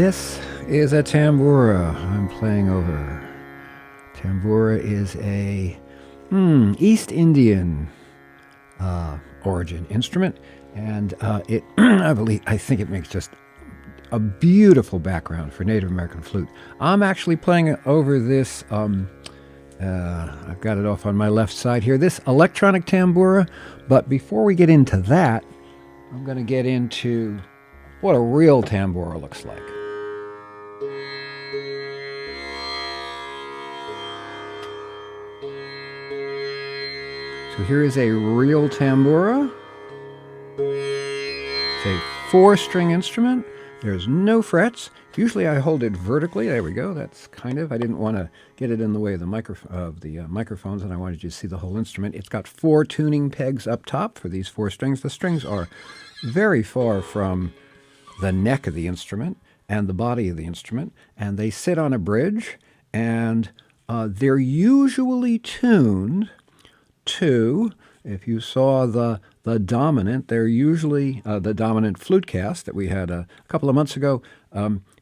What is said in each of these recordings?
This is a tambura I'm playing over. Tambura is a East Indian origin instrument, and I think it makes just a beautiful background for Native American flute. I'm actually playing it over this, I've got it off on my left side here, this Electronic Tamboura. But before we get into that, I'm going to get into what a real tambura looks like. So here is a real tambura. It's a 4-string instrument. There's no frets. Usually I hold it vertically. There we go. That's I didn't want to get it in the way of the microphones, and I wanted you to see the whole instrument. It's got 4 tuning pegs up top for these 4 strings. The strings are very far from the neck of the instrument and the body of the instrument, and they sit on a bridge, and they're usually tuned to, if you saw the dominant, they're usually the dominant flute cast that we had a couple of months ago.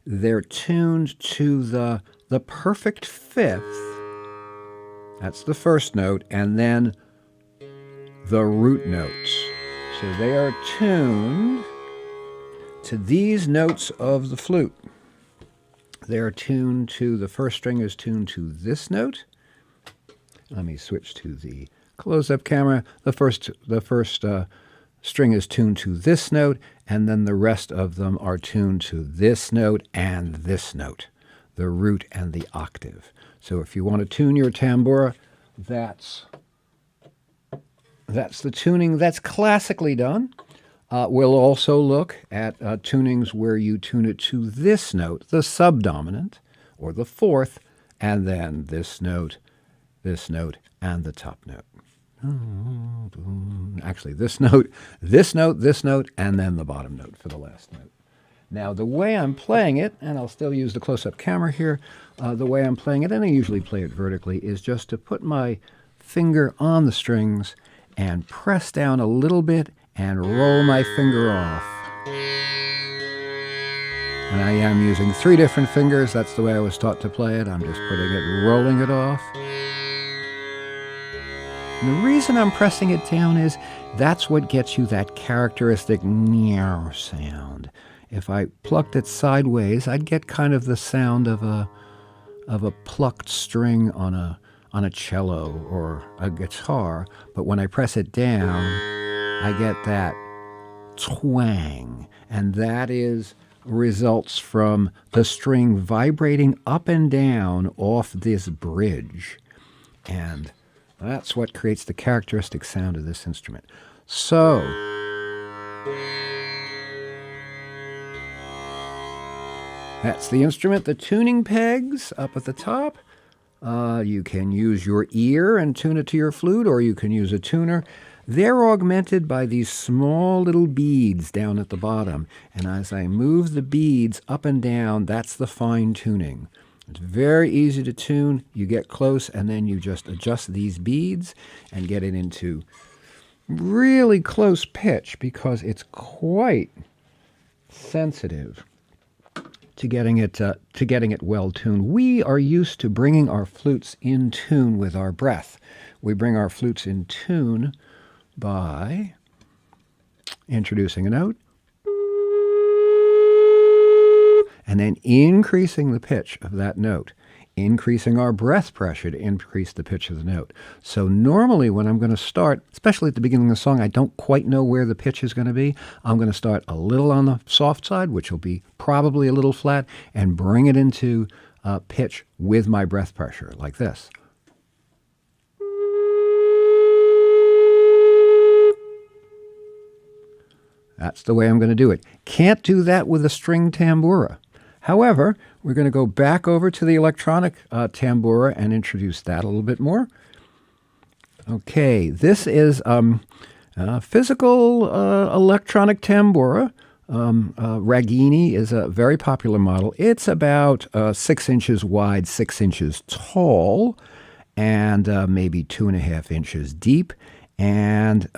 They're tuned to the perfect fifth. That's the first note, and then the root notes. So they are tuned to these notes of the flute. They're tuned to, the first string is tuned to this note. Let me switch to the close-up camera. The first string is tuned to this note, and then the rest of them are tuned to this note and this note, the root and the octave. So if you want to tune your tambura, that's the tuning that's classically done. We'll also look at tunings where you tune it to this note, the subdominant, or the fourth, and then this note, and the top note. Actually, this note, and then the bottom note for the last note. Now, the way I'm playing it, and I'll still use the close-up camera here, the way I'm playing it, and I usually play it vertically, is just to put my finger on the strings and press down a little bit and roll my finger off. And I am using 3 different fingers. That's the way I was taught to play it. I'm just putting it, rolling it off. And the reason I'm pressing it down is that's what gets you that characteristic meow sound. If I plucked it sideways, I'd get kind of the sound of a plucked string on a cello or a guitar. But when I press it down, I get that twang, and that results from the string vibrating up and down off this bridge. And that's what creates the characteristic sound of this instrument. So, that's the instrument. The tuning pegs up at the top. You can use your ear and tune it to your flute, or you can use a tuner. They're augmented by these small little beads down at the bottom. And as I move the beads up and down, that's the fine tuning. It's very easy to tune. You get close, and then you just adjust these beads and get it into really close pitch, because it's quite sensitive to getting it well tuned. We are used to bringing our flutes in tune with our breath. We bring our flutes in tune by introducing a note and then increasing the pitch of that note, increasing our breath pressure to increase the pitch of the note. So normally when I'm going to start, especially at the beginning of the song, I don't quite know where the pitch is going to be. I'm going to start a little on the soft side, which will be probably a little flat, and bring it into pitch with my breath pressure, like this. That's the way I'm going to do it. Can't do that with a string tambura. However, we're going to go back over to the electronic tambura and introduce that a little bit more. Okay, this is physical electronic tambura. Ragini is a very popular model. It's about 6 inches wide, 6 inches tall, and maybe 2.5 inches deep. And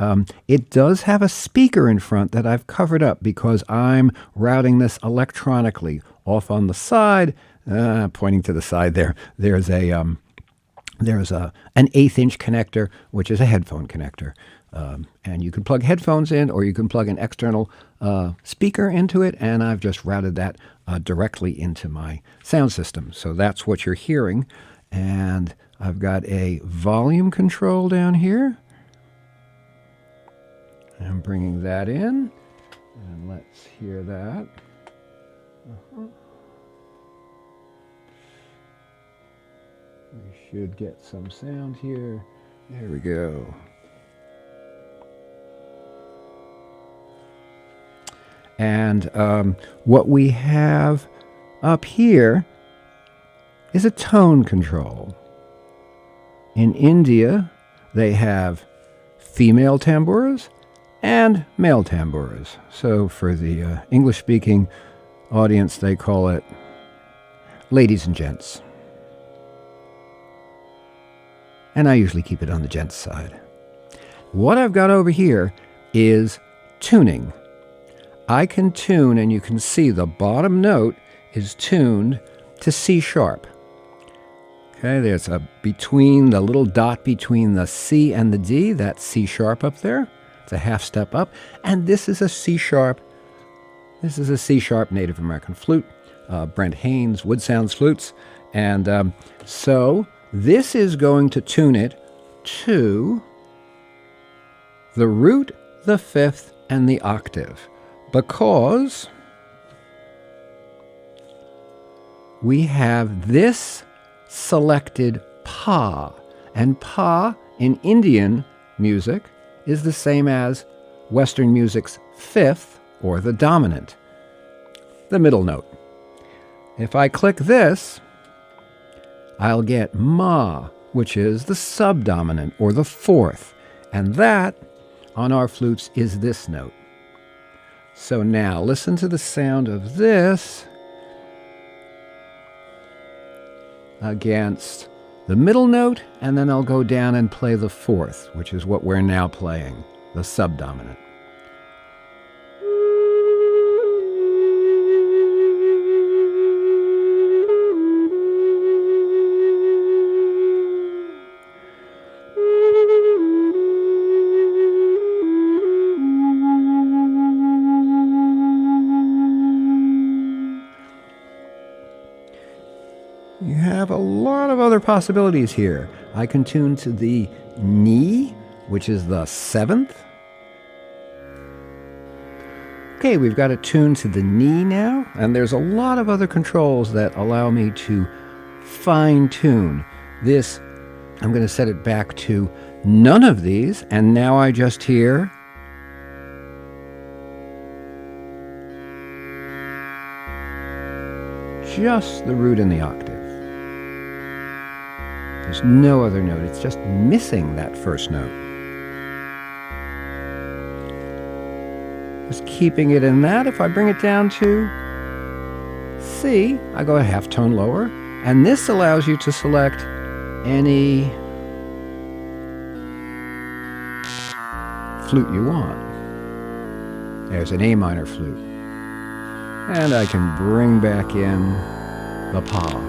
it does have a speaker in front that I've covered up because I'm routing this electronically. off on the side, pointing to the side there, there's an 1/8-inch connector, which is a headphone connector. And you can plug headphones in, or you can plug an external speaker into it, and I've just routed that directly into my sound system. So that's what you're hearing. And I've got a volume control down here. I'm bringing that in, and let's hear that. We should get some sound here. There we go. And what we have up here is a tone control. In India, they have female tamburas and male tamburas. So for the English-speaking audience, they call it ladies and gents. And I usually keep it on the gents side. What I've got over here is tuning. I can tune, and you can see the bottom note is tuned to C sharp. Okay, there's between the little dot between the C and the D, that's C sharp up there. It's a half step up. And this is a C sharp. This is a C sharp Native American flute, Brent Haines, Woodsounds Flutes. And so this is going to tune it to the root, the fifth, and the octave. Because we have this selected pa, and pa in Indian music is the same as Western music's fifth, or the dominant, the middle note. If I click this, I'll get ma, which is the subdominant, or the fourth, and that on our flutes is this note. So now, listen to the sound of this against the middle note, and then I'll go down and play the fourth, which is what we're now playing, the subdominant. You have a lot of other possibilities here. I can tune to the ni, which is the seventh. Okay, we've got it tuned to the ni now, and there's a lot of other controls that allow me to fine-tune this. I'm going to set it back to none of these, and now I just hear just the root and the octave. There's no other note. It's just missing that first note. Just keeping it in that. If I bring it down to C, I go a half tone lower. And this allows you to select any flute you want. There's an A minor flute. And I can bring back in the pa.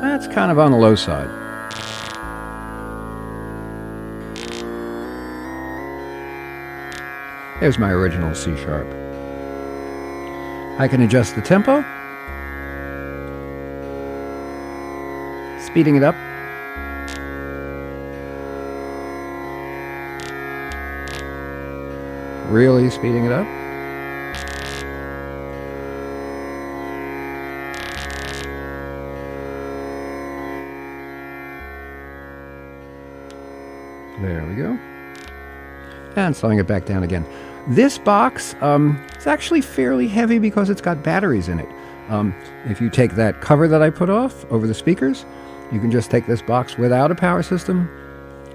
That's kind of on the low side. There's my original C sharp. I can adjust the tempo, speeding it up. Really speeding it up. There we go. And slowing it back down again. This box is actually fairly heavy because it's got batteries in it. If you take that cover that I put off over the speakers, you can just take this box without a power system,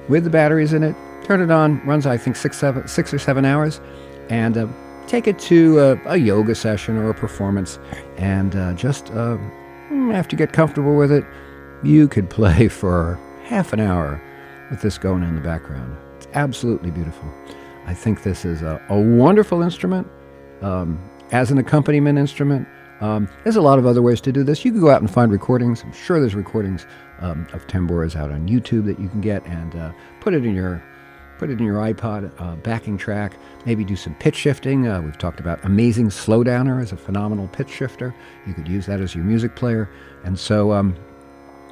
with the batteries in it, turn it on, runs I think 6 or 7 hours, and take it to a yoga session or a performance, and just after you get comfortable with it, you could play for half an hour with this going in the background. It's absolutely beautiful. I think this is a wonderful instrument. As an accompaniment instrument, There's a lot of other ways to do this. You can go out and find recordings. I'm sure there's recordings of tamburas out on YouTube that you can get, and put it in your iPod backing track. Maybe do some pitch shifting. We've talked about Amazing Slowdowner as a phenomenal pitch shifter. You could use that as your music player, and so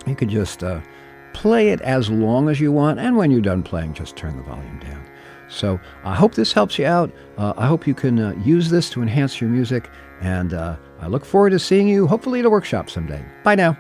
you could just play it as long as you want, and when you're done playing, just turn the volume down. So I hope this helps you out. I hope you can use this to enhance your music, and I look forward to seeing you, hopefully, at a workshop someday. Bye now.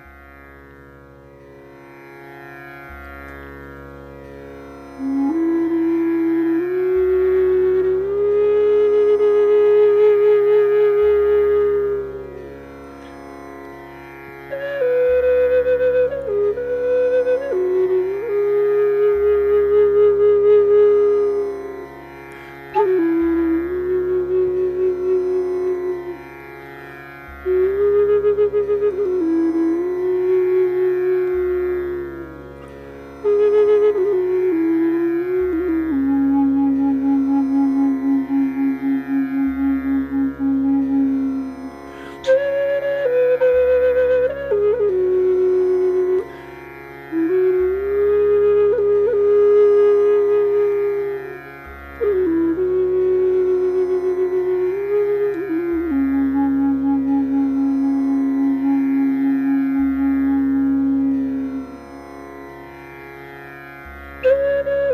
Thank you.